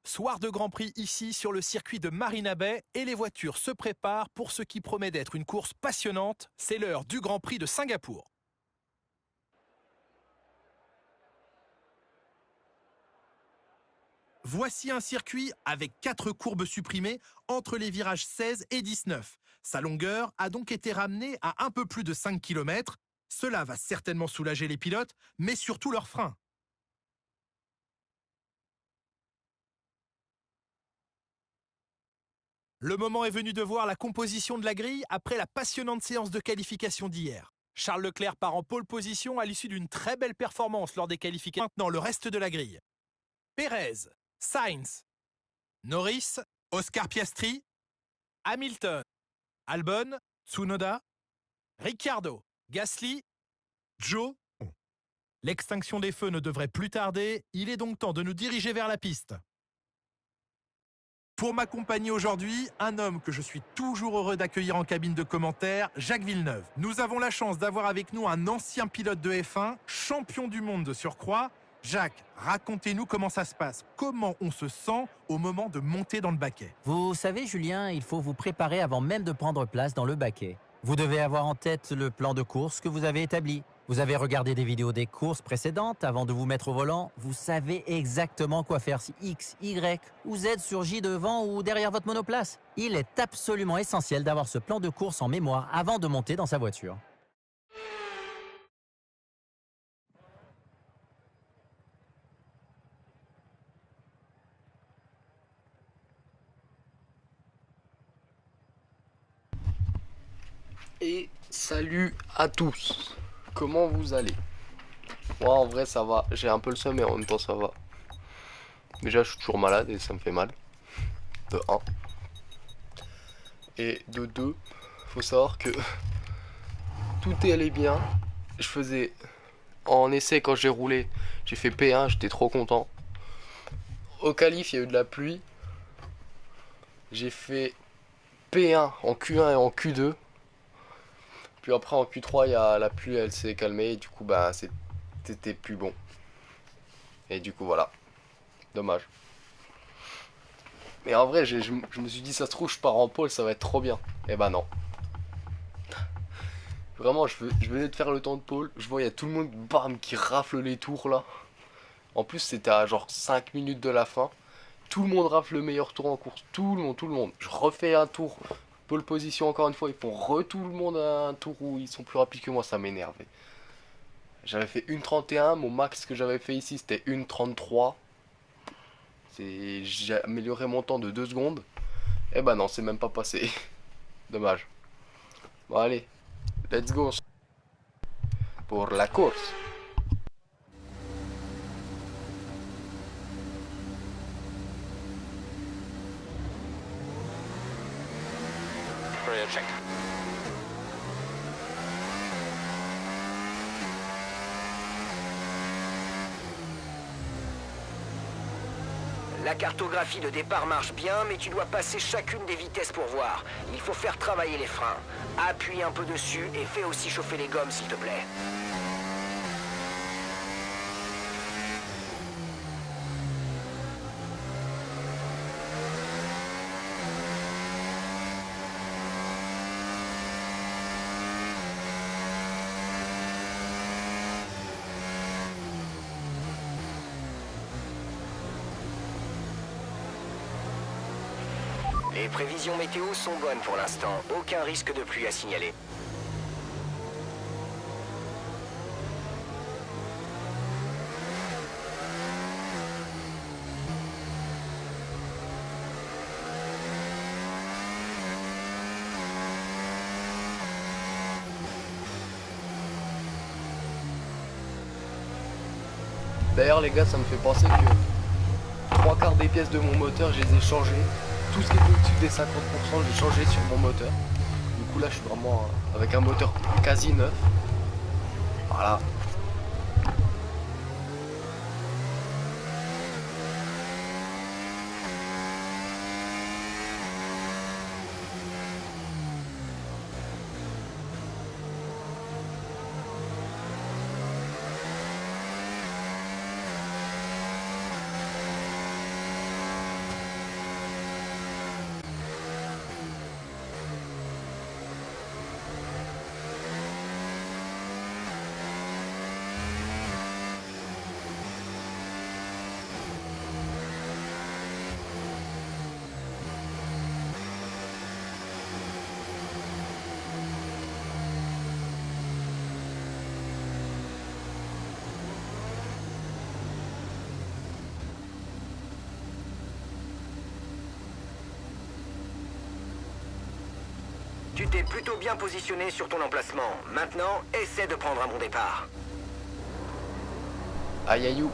Soir de Grand Prix ici sur le circuit de Marina Bay et les voitures se préparent pour ce qui promet d'être une course passionnante. C'est l'heure du Grand Prix de Singapour. Voici un circuit avec 4 courbes supprimées entre les virages 16 et 19. Sa longueur a donc été ramenée à un peu plus de 5 km. Cela va certainement soulager les pilotes, mais surtout leurs freins. Le moment est venu de voir la composition de la grille après la passionnante séance de qualification d'hier. Charles Leclerc part en pole position à l'issue d'une très belle performance lors des qualifications. Maintenant, le reste de la grille. Pérez, Sainz, Norris, Oscar Piastri, Hamilton, Albon, Tsunoda, Ricciardo, Gasly, Zhou. L'extinction des feux ne devrait plus tarder. Il est donc temps de nous diriger vers la piste. Pour m'accompagner aujourd'hui, un homme que je suis toujours heureux d'accueillir en cabine de commentaires, Jacques Villeneuve. Nous avons la chance d'avoir avec nous un ancien pilote de F1, champion du monde de surcroît. Jacques, racontez-nous comment ça se passe. Comment on se sent au moment de monter dans le baquet? Vous savez, Julien, il faut vous préparer avant même de prendre place dans le baquet. Vous devez avoir en tête le plan de course que vous avez établi. Vous avez regardé des vidéos des courses précédentes avant de vous mettre au volant. Vous savez exactement quoi faire si X, Y ou Z surgit devant ou derrière votre monoplace. Il est absolument essentiel d'avoir ce plan de course en mémoire avant de monter dans sa voiture. Et salut à tous. Comment vous allez? Moi en vrai ça va, j'ai un peu le seum mais en même temps ça va. Déjà je suis toujours malade et ça me fait mal. De 1. Et de 2, faut savoir que tout est allé bien. Je faisais en essai quand j'ai roulé, j'ai fait P1, j'étais trop content. Au qualif il y a eu de la pluie. J'ai fait P1 en Q1 et en Q2. Puis après en Q3 il y a la pluie, elle s'est calmée et du coup bah c'était plus bon. Et du coup voilà, dommage. Mais en vrai je me suis dit ça se trouve je pars en pole, ça va être trop bien. Et bah non. Vraiment je venais de faire le temps de pole, je vois il y a tout le monde bam qui rafle les tours là. En plus c'était à genre 5 minutes de la fin. Tout le monde rafle le meilleur tour en course, tout le monde, tout le monde. Je refais un tour, pole position encore une fois, ils font tout le monde à un tour où ils sont plus rapides que moi, ça m'énervait. J'avais fait 1,31, mon max que j'avais fait ici c'était 1,33. J'ai amélioré mon temps de 2 secondes. Et bah non, c'est même pas passé. Dommage. Bon allez, let's go pour la course. Check. La cartographie de départ marche bien, mais tu dois passer chacune des vitesses pour voir. Il faut faire travailler les freins. Appuie un peu dessus et fais aussi chauffer les gommes, s'il te plaît. Les prévisions météo sont bonnes pour l'instant. Aucun risque de pluie à signaler. D'ailleurs les gars, ça me fait penser que 3/4 des pièces de mon moteur, je les ai changées. Tout ce qui est au-dessus des 50%, j'ai changé sur mon moteur. Du coup là, je suis vraiment avec un moteur quasi neuf. Voilà. t'es plutôt bien positionné sur ton emplacement. Maintenant, essaie de prendre un bon départ. Aïe aïe ou.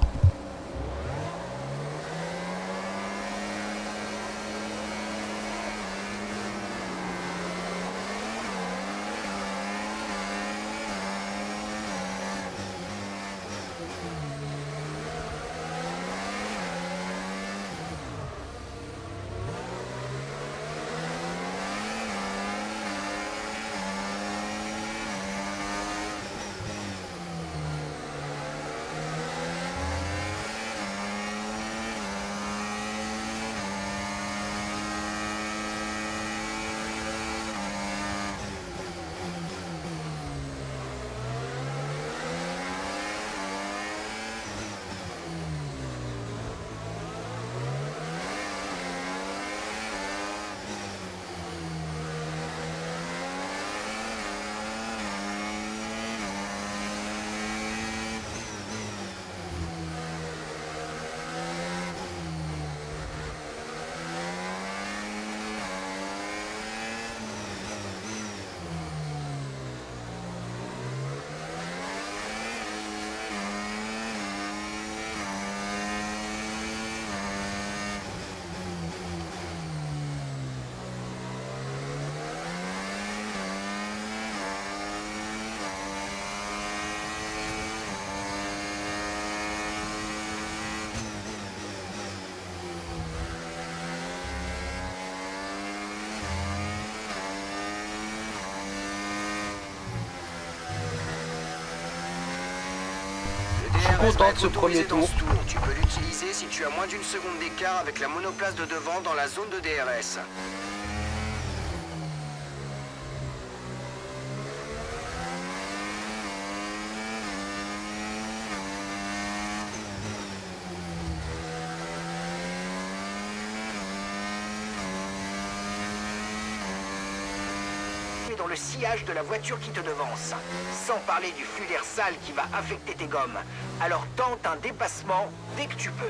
Je suis content de ce premier tour. Tu peux l'utiliser si tu as moins d'une seconde d'écart avec la monoplace de devant dans la zone de DRS. Dans le sillage de la voiture qui te devance. Sans parler du flux d'air sale qui va affecter tes gommes. Alors tente un dépassement dès que tu peux.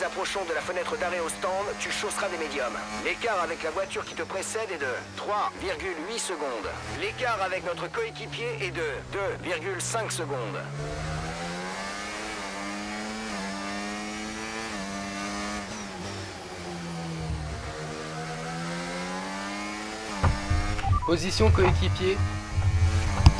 s'approchons de la fenêtre d'arrêt au stand, tu chausseras des médiums. L'écart avec la voiture qui te précède est de 3,8 secondes. L'écart avec notre coéquipier est de 2,5 secondes. Position coéquipier.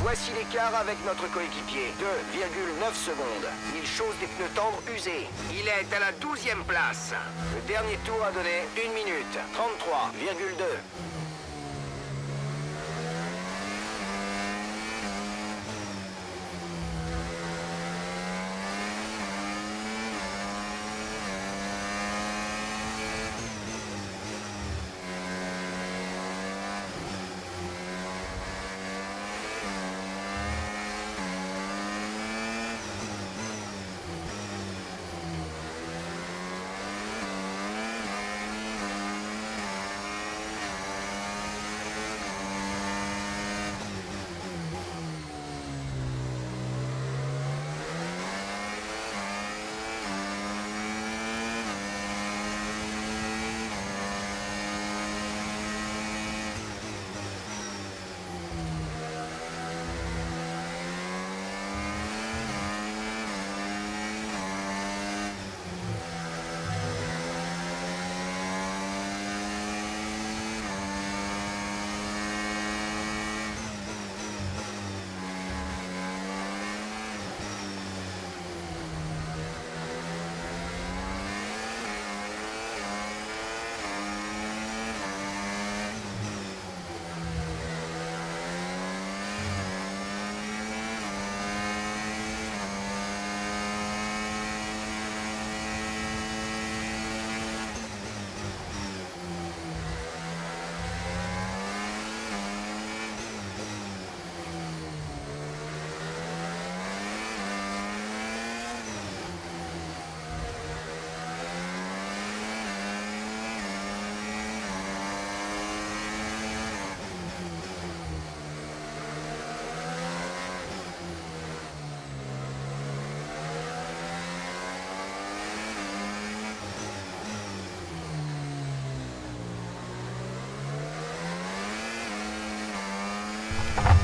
Voici l'écart avec notre coéquipier, 2,9 secondes. Il chausse des pneus tendres usés. Il est à la 12e place. Le dernier tour a donné 1 minute 33,2.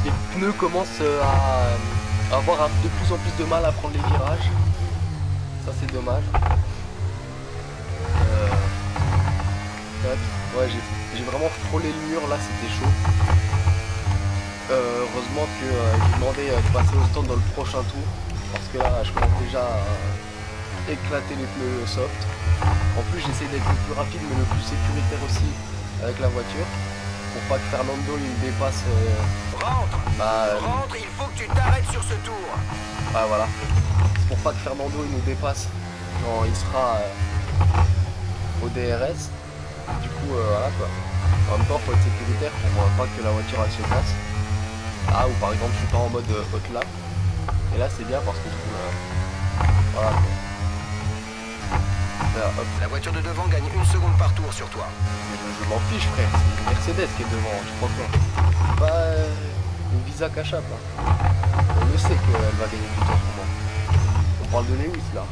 Les pneus commencent à avoir de plus en plus de mal à prendre les virages. Ça c'est dommage. Ouais, j'ai vraiment frôlé le mur là, c'était chaud. Heureusement que j'ai demandé de passer au stand dans le prochain tour. Parce que là je commence déjà à éclater les pneus soft. En plus j'essaie d'être le plus rapide mais le plus sécuritaire aussi avec la voiture. Pour pas que Fernando il me dépasse. Rentre, rentre, il faut que tu t'arrêtes sur ce tour. Ah voilà. C'est pour pas que Fernando il nous dépasse. Non, il sera au DRS. Du coup voilà quoi. En même temps faut être sécuritaire pour pas que la voiture elle se casse. Ah ou par exemple je suis pas en mode hot lap. Et là c'est bien parce que voilà quoi. Là, hop. La voiture de devant gagne 1 seconde par tour sur toi. Je m'en fiche frère, c'est une Mercedes qui est devant, je crois pas. Pas une Visa Cash-App là. On le sait qu'elle va gagner du temps pour moi. On parle de Lewis là.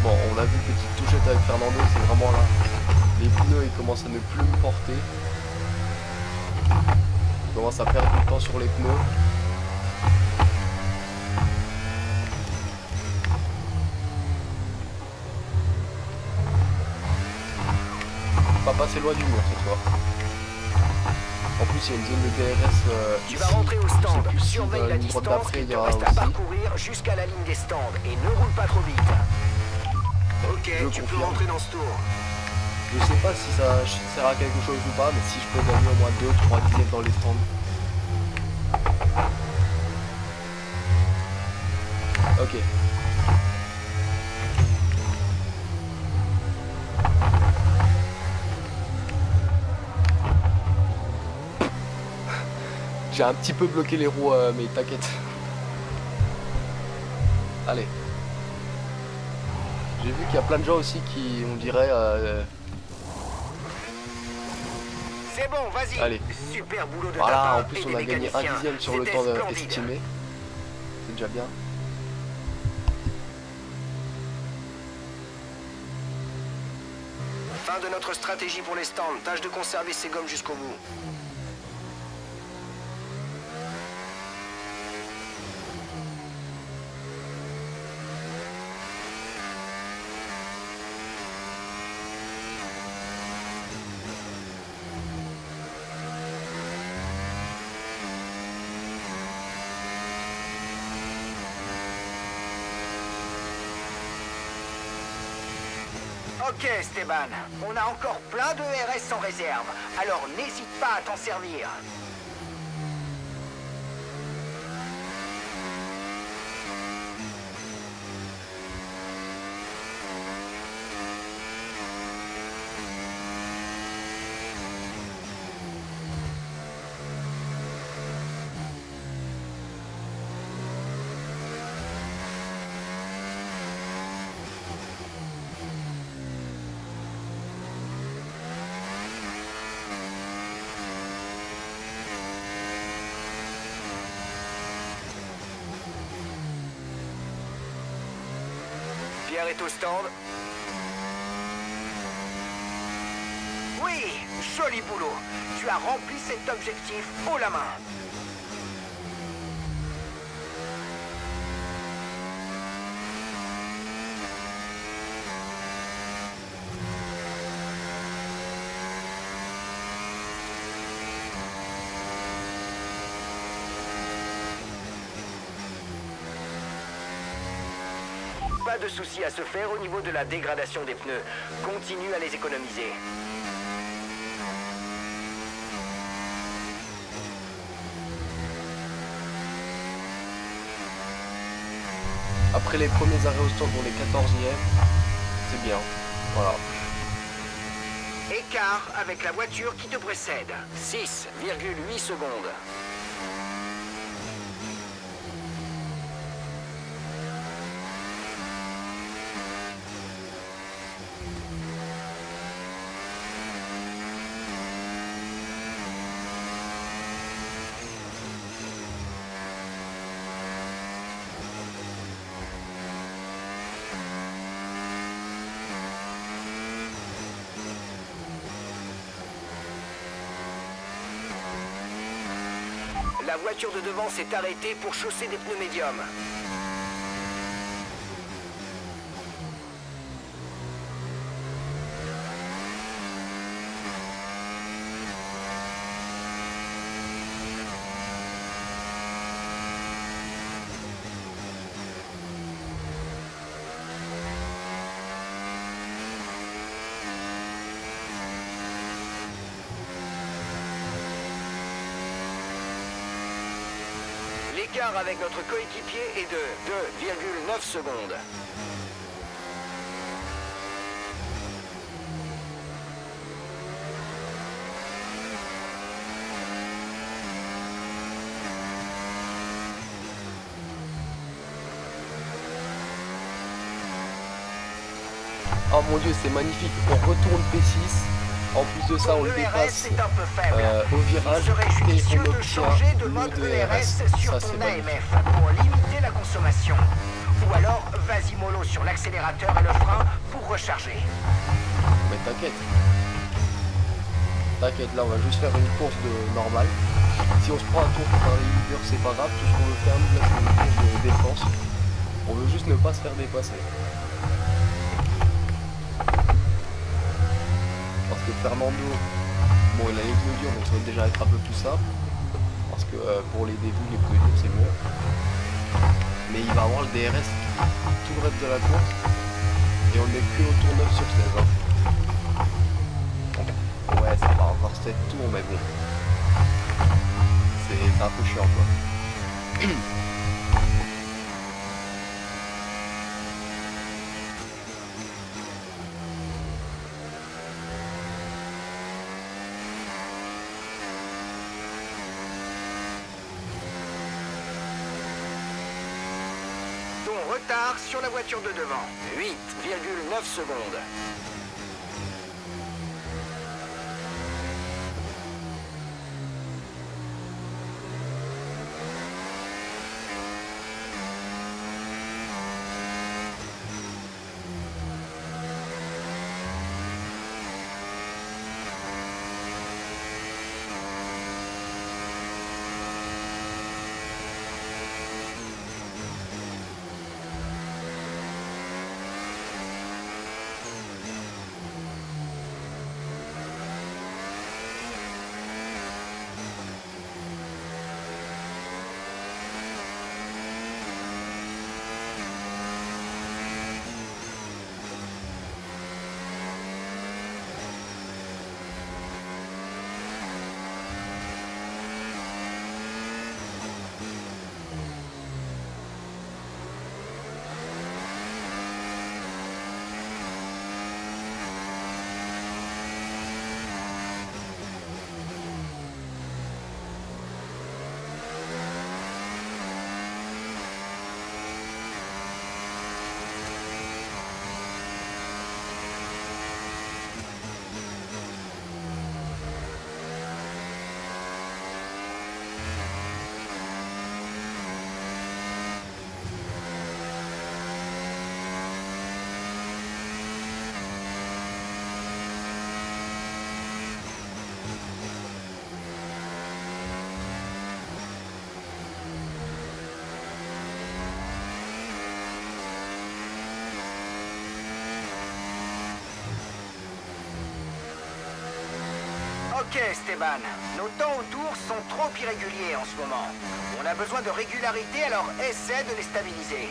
Bon, on a vu petite touchette avec Fernando, c'est vraiment là. Les pneus ils commencent à ne plus me porter. Je commence à perdre du temps sur les pneus. Pas passer loin du mur cette fois. En plus il y a une zone de DRS Tu ici. vas rentrer au stand, Je sais plus si surveille dans la la ligne droite distance d'après, qu'il il y te aura reste à aussi. parcourir jusqu'à la ligne des stands et ne roule pas trop vite. Ok, Je tu peux confirme. rentrer dans ce tour. Je sais pas si ça sert à quelque chose ou pas, mais si je peux gagner au moins 2-3 dixièmes dans les stands. Ok. J'ai un petit peu bloqué les roues, mais t'inquiète. Allez. J'ai vu qu'il y a plein de gens aussi qui, on dirait, C'est bon, vas-y. Allez. Super boulot de ta Voilà, part en plus et on des a gagné un mécaniciens. dixième sur le C'était temps splendide. estimé. C'est déjà bien. Fin de notre stratégie pour les stands. Tâche de conserver ces gommes jusqu'au bout. Ok Esteban, on a encore plein de RS en réserve, alors n'hésite pas à t'en servir. Pierre est au stand. Oui, joli boulot. Tu as rempli cet objectif haut la main. Pas de souci à se faire au niveau de la dégradation des pneus. Continue à les économiser. Après les premiers arrêts au stand pour les 14e, c'est bien. Voilà. Écart avec la voiture qui te précède. 6,8 secondes. La voiture de devant s'est arrêtée pour chausser des pneus médiums. L'écart avec notre coéquipier est de 2,9 secondes. Oh mon dieu, c'est magnifique. On retourne P6. En plus de ça, on le dépasse est un peu faible. au virage Il serait et judicieux on de changer de obtient mode le ERS DRS. sur Ça, ton c'est magnifique. AMF pour limiter la consommation. Ou alors, vas-y mollo sur l'accélérateur et le frein pour recharger. Mais t'inquiète. T'inquiète, là on va juste faire une course de normale. Si on se prend un tour par les leaders, c'est pas grave. Tout ce qu'on veut faire, nous, là, c'est une course de défense. On veut juste ne pas se faire dépasser. Parce que Fernando, bon, il a les pneus durs, donc ça va déjà être un peu plus simple. Parce que pour les débuts, les pneus durs, c'est mieux. Mais il va avoir le DRS tout le reste de la course. Et on n'est que au tour 9 sur 16. Hein. Ouais, ça va encore 7 tours, mais bon. C'est un peu chiant, quoi. Ton retard sur la voiture de devant. 8,9 secondes. Ok, Esteban. Nos temps autour sont trop irréguliers en ce moment. On a besoin de régularité, alors essaie de les stabiliser.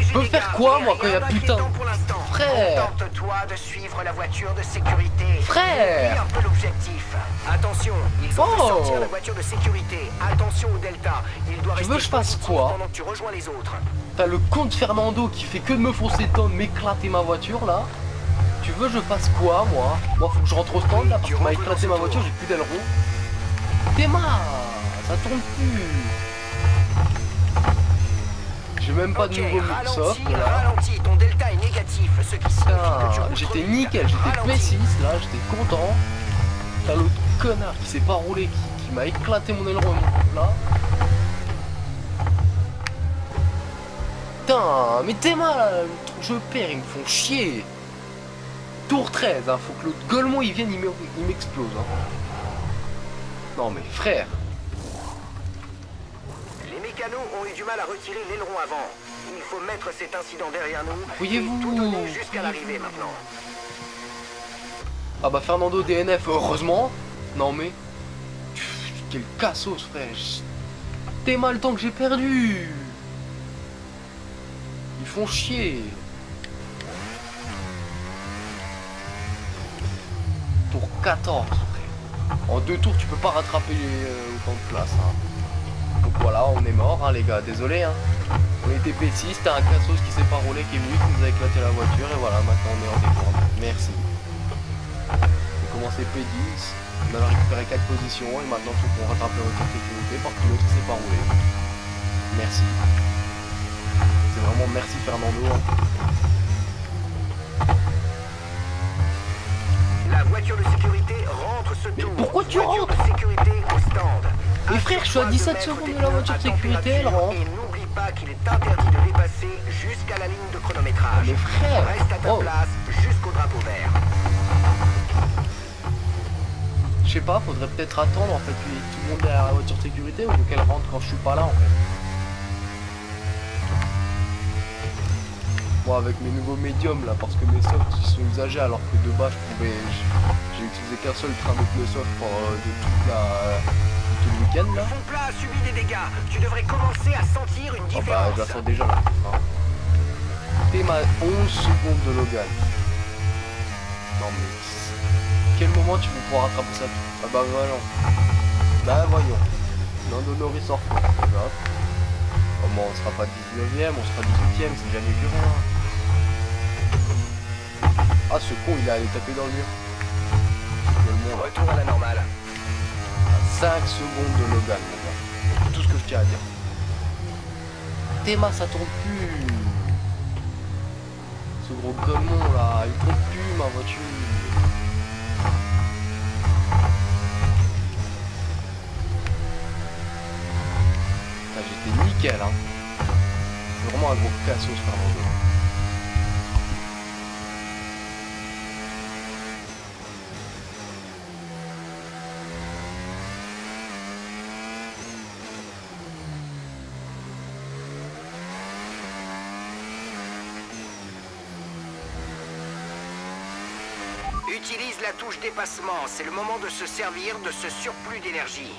Je peux faire quoi, moi, quand il y a putain... Frère! Contente-toi de suivre la voiture de sécurité. Frère! Un peu l'objectif. Attention, il faut sortir la voiture de sécurité. Attention au delta. Il doit rester veux que je fasse quoi? pendant que tu rejoins les autres. T'as le comte Fernando qui fait que de me foncer dedans, de m'éclater ma voiture, là. Tu veux que je fasse quoi, moi? Moi, faut que je rentre au stand, là, parce qu'il m'a éclaté ma voiture, j'ai plus d'aileron. Théma! Ça tourne plus! J'ai même pas de nouveau mix-off, là. Ton delta est négatif, ce qui signifie que tu roules J'étais trop nickel, vite. j'étais Ralentis. P6, là, j'étais content. T'as l'autre connard qui s'est pas roulé, qui m'a éclaté mon aileron, là. Putain, mais Théma, là, je perds, ils me font chier. Tour 13, hein, faut que l'autre Golemont il vienne, il m'explose. Hein. Non mais frère. Les mécanos ont eu du mal à retirer l'aileron avant. Il faut mettre cet incident derrière nous. Voyez-vous. Et tout donner jusqu'à l'arrivée maintenant. Ah bah Fernando DNF, heureusement. Non mais... Quel cassos, frère. Théma, le temps que j'ai perdu. Ils font chier. Tour 14. En 2 tours, tu peux pas rattraper autant de place. Hein. Donc voilà, on est mort, hein, les gars. Désolé. Hein. On était P6, t'as un cassos qui s'est pas roulé, qui est venu, qui nous a éclaté la voiture. Et voilà, maintenant on est hors des bornes. Merci. On a commencé P10. On a récupéré 4 positions. Et maintenant, il faut qu'on rattrape la voiture de sécurité parce que l'autre s'est pas roulé. Merci. C'est vraiment merci Fernando. Hein. La voiture de sécurité rentre ce tour. Pourquoi tu voiture rentres? de sécurité au stand. Mais frère, je suis à 17 secondes de la voiture de sécurité, elle rentre. Et n'oublie pas qu'il est interdit de dépasser jusqu'à la ligne de chronométrage. Mais frère, reste à ta place jusqu'au drapeau vert. Je sais pas, faudrait peut-être attendre en fait qu'il y ait tout le monde derrière la voiture de sécurité ou qu'elle rentre quand je suis pas là en fait. Moi avec mes nouveaux médiums là, parce que mes softs ils sont usagés alors que de base j'ai utilisé qu'un seul train de pneus soft pour de tout le week-end là. Le fond plat a subi des dégâts. Tu devrais commencer à sentir une Oh différence. bah je la sens déjà là. Hein. T'es ma 11 secondes de Logan. Non mais quel moment tu vas pouvoir rattraper ça? Ah bah voyons. Bah voyons. Lando Norris sort quoi. Oh, bon, on sera pas 19ème, on sera 18ème, c'est déjà mieux que rien. Ah ce con il est allé taper dans le mur. Retour à la normale. 5 secondes de Logan mon gars. C'est tout ce que je tiens à dire. Théma ça tourne plus. Ce gros golemon là, il tourne plus ma voiture. J'étais nickel hein. C'est vraiment un gros cassos Fernando. Utilise la touche dépassement. C'est le moment de se servir de ce surplus d'énergie.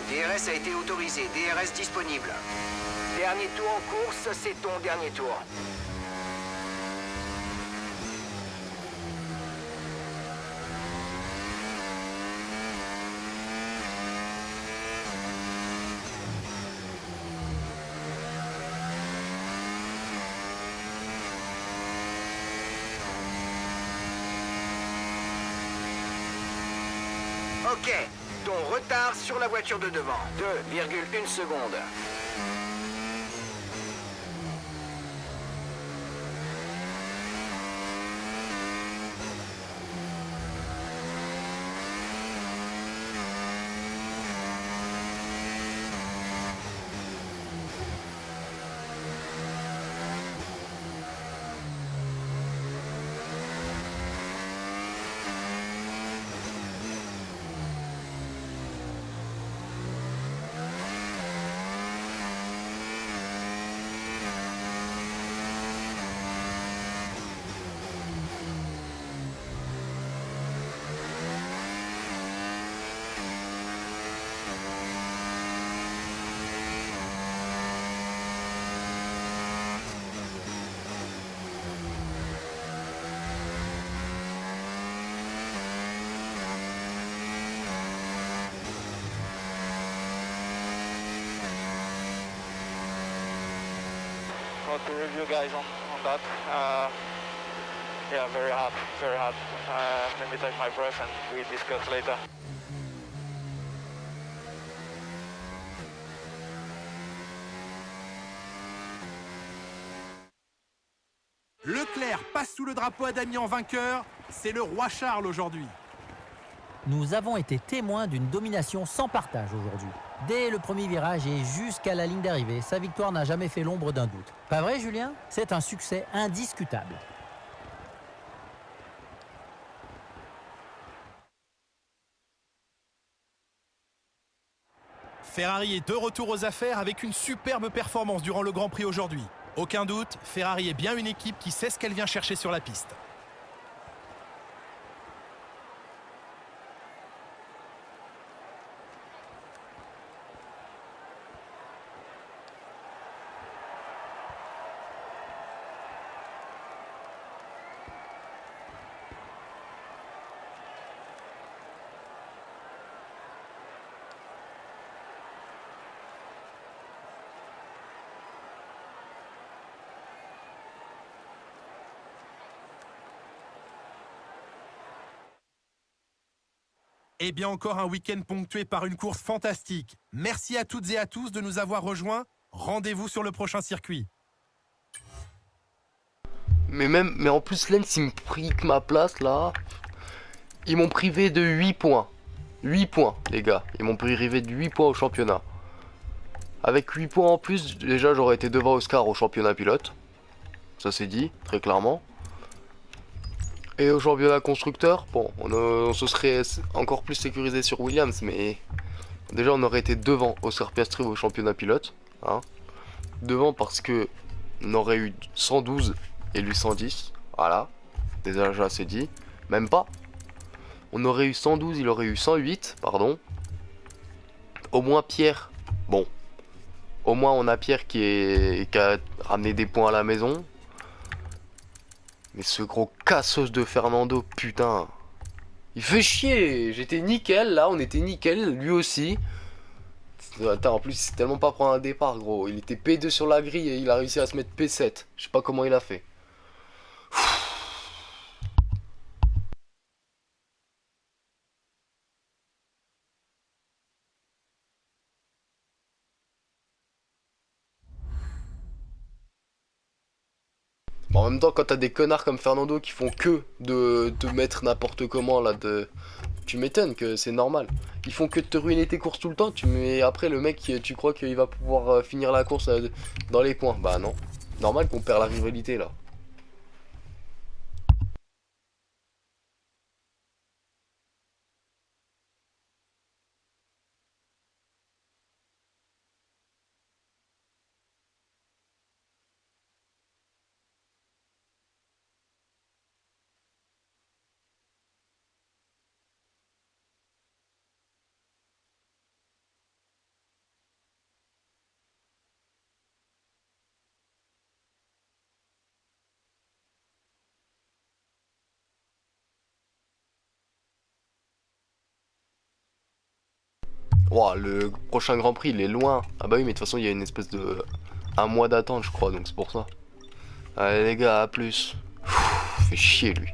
DRS a été autorisé, DRS disponible. Dernier tour en course, c'est ton dernier tour. Ok, ton retard sur la voiture de devant, 2,1 secondes. To review guys on that. Yeah, very hard, very hard. Let me take my breath and we discuss later. Leclerc Leclerc passe sous le drapeau à Damian vainqueur. C'est le roi Charles aujourd'hui. Nous avons été témoins d'une domination sans partage aujourd'hui. Dès le premier virage et jusqu'à la ligne d'arrivée, sa victoire n'a jamais fait l'ombre d'un doute. Pas vrai, Julien? C'est un succès indiscutable. Ferrari est de retour aux affaires avec une superbe performance durant le Grand Prix aujourd'hui. Aucun doute, Ferrari est bien une équipe qui sait ce qu'elle vient chercher sur la piste. Et bien encore un week-end ponctué par une course fantastique. Merci à toutes et à tous de nous avoir rejoints. Rendez-vous sur le prochain circuit. Mais en plus, Lens, il me prive ma place, là. Ils m'ont privé de 8 points. 8 points, les gars. Ils m'ont privé de 8 points au championnat. Avec 8 points en plus, déjà, j'aurais été devant Oscar au championnat pilote. Ça, c'est dit, très clairement. Et au championnat constructeur, bon, on se serait encore plus sécurisé sur Williams, mais déjà on aurait été devant Oscar Piastri au championnat pilote, hein. Devant parce que on aurait eu 112 et lui 110, voilà, déjà c'est dit, même pas. On aurait eu 112, il aurait eu 108, pardon. Au moins Pierre, bon, au moins on a Pierre qui a ramené des points à la maison. Mais ce gros cassos de Fernando, putain. Il fait chier. J'étais nickel, là, on était nickel, lui aussi. Attends, en plus, c'est tellement pas prendre un départ, gros. Il était P2 sur la grille et il a réussi à se mettre P7. Je sais pas comment il a fait. Bon, en même temps, quand t'as des connards comme Fernando qui font que de te mettre n'importe comment, là, tu m'étonnes que c'est normal. Ils font que de te ruiner tes courses tout le temps. Mais après, le mec, tu crois qu'il va pouvoir finir la course dans les points. Bah non. Normal qu'on perd la rivalité, là. Ouah, le prochain Grand Prix, il est loin. Ah bah oui, mais de toute façon, il y a une espèce de... un mois d'attente, je crois, donc c'est pour ça. Allez les gars, à plus. Fait chier, lui.